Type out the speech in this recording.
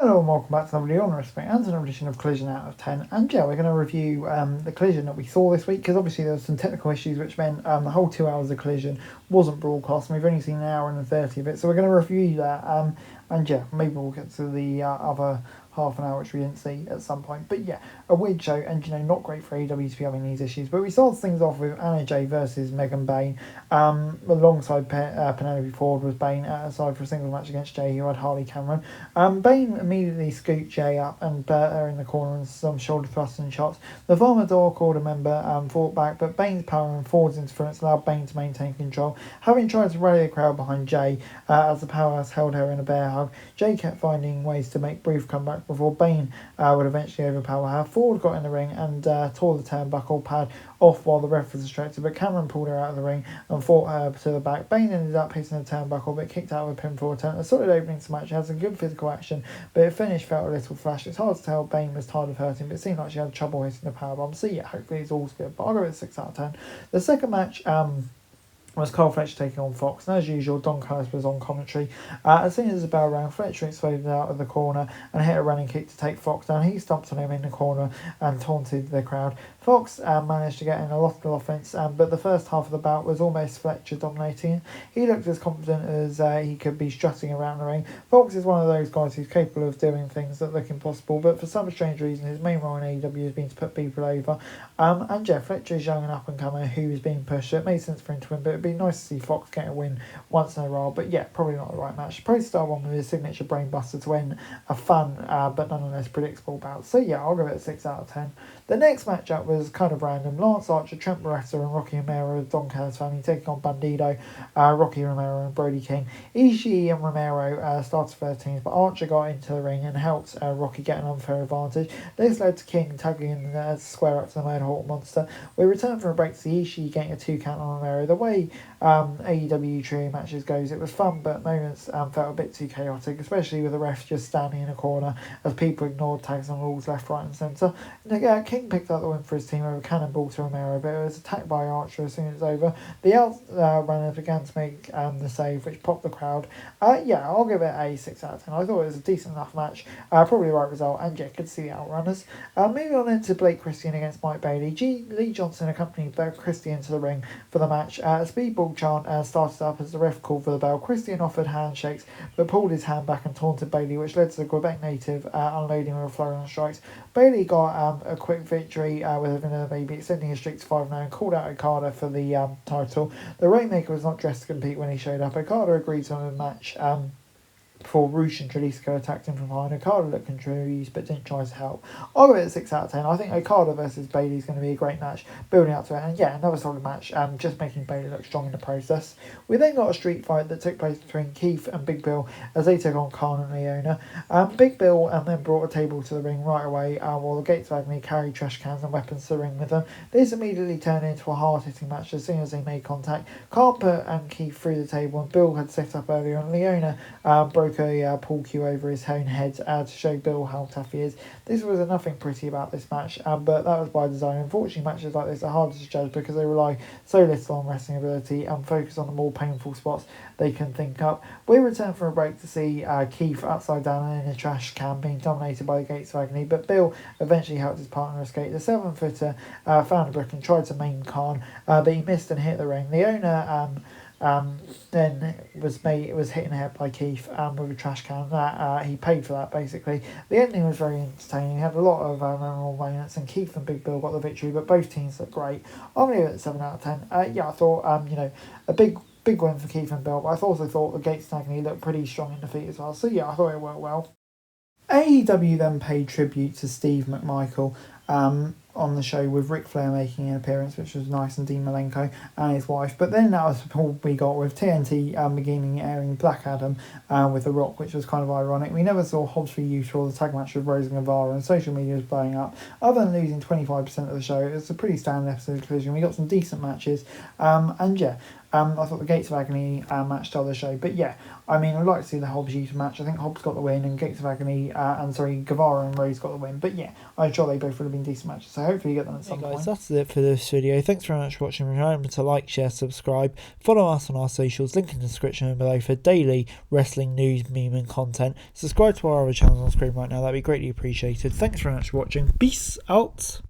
Hello and welcome back to another video on Respect and another edition of Collision Out of 10. And yeah, we're going to review the collision that we saw this week, because obviously there was some technical issues which meant the whole 2 hours of collision wasn't broadcast, and we've only seen an hour and 30 of it, so we're going to review that. And yeah, maybe we'll get to the other half an hour which we didn't see at some point. But yeah, a weird show, and not great for AEW to be having these issues. But we started things off with Anna Jay versus Megan Bayne. Alongside Penelope Ford was Bayne aside for a singles match against Jay, who had Harley Cameron. Bayne immediately scooped Jay up and put her in the corner and some shoulder thrusts and shots. The former Dark Order member fought back, but Bayne's power and Ford's interference allowed Bayne to maintain control. Having tried to rally the crowd behind Jay as the powerhouse held her in a bear hug, Jay kept finding ways to make brief comebacks before Bayne would eventually overpower her. Ford got in the ring and tore the turnbuckle pad off while the ref was distracted, but Cameron pulled her out of the ring and fought her to the back. Bayne ended up hitting the turnbuckle, but kicked out with a pinfall attempt. A solid opening to the match, had some good physical action, but it finish felt a little flash. It's hard to tell. Bayne was tired of hurting, but it seemed like she had trouble hitting the powerbomb. So yeah, hopefully it's all good, but I'll go with 6 out of 10. The second match was Carl Fletcher taking on Fox, and as usual, Don Callis was on commentary. As soon as the bell rang, Fletcher exploded out of the corner and hit a running kick to take Fox down. He stomped on him in the corner and taunted the crowd. Fox managed to get in a lot of offense, but the first half of the bout was almost Fletcher dominating. He looked as confident as he could be strutting around the ring. Fox is one of those guys who's capable of doing things that look impossible, but for some strange reason, his main role in AEW has been to put people over. And yeah, Fletcher is young and up and coming who is being pushed. It made sense for him to win, but it'd be nice to see Fox get a win once in a while. But yeah, probably not the right match. Probably start one with his signature brainbuster to win a fun but nonetheless predictable bout. So yeah, I'll give it a 6 out of 10. The next matchup was kind of random. Lance Archer, Trent Barretta and Rocky Romero of Don Callis family taking on Bandido, Rocky Romero and Brody King. Ishii and Romero started first teams, but Archer got into the ring and helped Rocky get an unfair advantage. This led to King tagging in to square up to the Mad Hawk Monster. We returned from a break to see Ishii getting a 2 count on Romero. The way AEW trio matches goes, it was fun, but moments felt a bit too chaotic, especially with the ref just standing in a corner as people ignored tags and rules left, right and centre. King picked up the win for his team over a cannonball to Romero, but it was attacked by Archer as soon as it was over. The outrunner began to make the save, which popped the crowd. Yeah, I'll give it a 6 out of 10. I thought it was a decent enough match, probably the right result, and yeah, good to see the outrunners. Moving on into Blake Christian against Mike Bailey. Lee Johnson accompanied Blake Christian to the ring for the match. A speedball chant started up as the ref called for the bell. Christian offered handshakes, but pulled his hand back and taunted Bailey, which led to the Quebec native unloading with a flurry on strikes. Bailey got a quick victory with a Vanilla Baby, extending his streak to 5 now, and called out Okada for the title. The Rainmaker was not dressed to compete when he showed up. Okada agreed to a match before Roosh and Jalisco attacked him from behind. Okada looked confused but didn't try to help. I'll give it a 6 out of 10. I think Okada versus Bailey is going to be a great match, building up to it, and yeah, another solid match, just making Bailey look strong in the process. We then got a street fight that took place between Keith and Big Bill as they took on Khan and Leona. Big Bill then brought a table to the ring right away, while the Gates of Agony carried trash cans and weapons to the ring with them. This immediately turned into a hard-hitting match as soon as they made contact. Khan put Keith through the table, and Bill had set up earlier, and Leona broke a pull cue over his own head to show Bill how tough he is. This was nothing pretty about this match, but that was by design. Unfortunately, matches like this are hard to judge because they rely so little on wrestling ability and focus on the more painful spots they can think up. We returned from a break to see Keith upside down in a trash can being dominated by the Gates of Agony, but Bill eventually helped his partner escape. The 7-footer found a brick and tried to maim Khan, but he missed and hit the ring. The owner then was hit in the head by Keith with a trash can. That he paid for that basically. The ending was very entertaining. Had a lot of memorable moments, and Keith and Big Bill got the victory. But both teams looked great. I'm gonna give it a 7 out of 10. Yeah, I thought a big win for Keith and Bill. But I also thought the Gates of Agony looked pretty strong in defeat as well. So yeah, I thought it worked well. AEW then paid tribute to Steve McMichael on the show, with Ric Flair making an appearance, which was nice, and Dean Malenko and his wife. But then that was all we got, with TNT beginning airing Black Adam with The Rock, which was kind of ironic. We never saw Hobbs v Utah or the tag match with Rose and Guevara, and social media was blowing up. Other than losing 25% of the show, it was a pretty standard episode of Collision. We got some decent matches, and yeah, I thought the Gates of Agony match stole the show. But yeah, I mean, I'd like to see the Hobbs Utah match. I think Hobbs got the win, and Gates of Agony, Guevara and Rose got the win. But yeah, I'm sure they both would have been decent matches. So hopefully you get them at some point. That's it for this video. Thanks very much for watching. Remember to like, share, subscribe, follow us on our socials, link in the description below for daily wrestling news, meme and content. Subscribe to our other channels on screen right now, that'd be greatly appreciated. Thanks very much for watching. Peace out.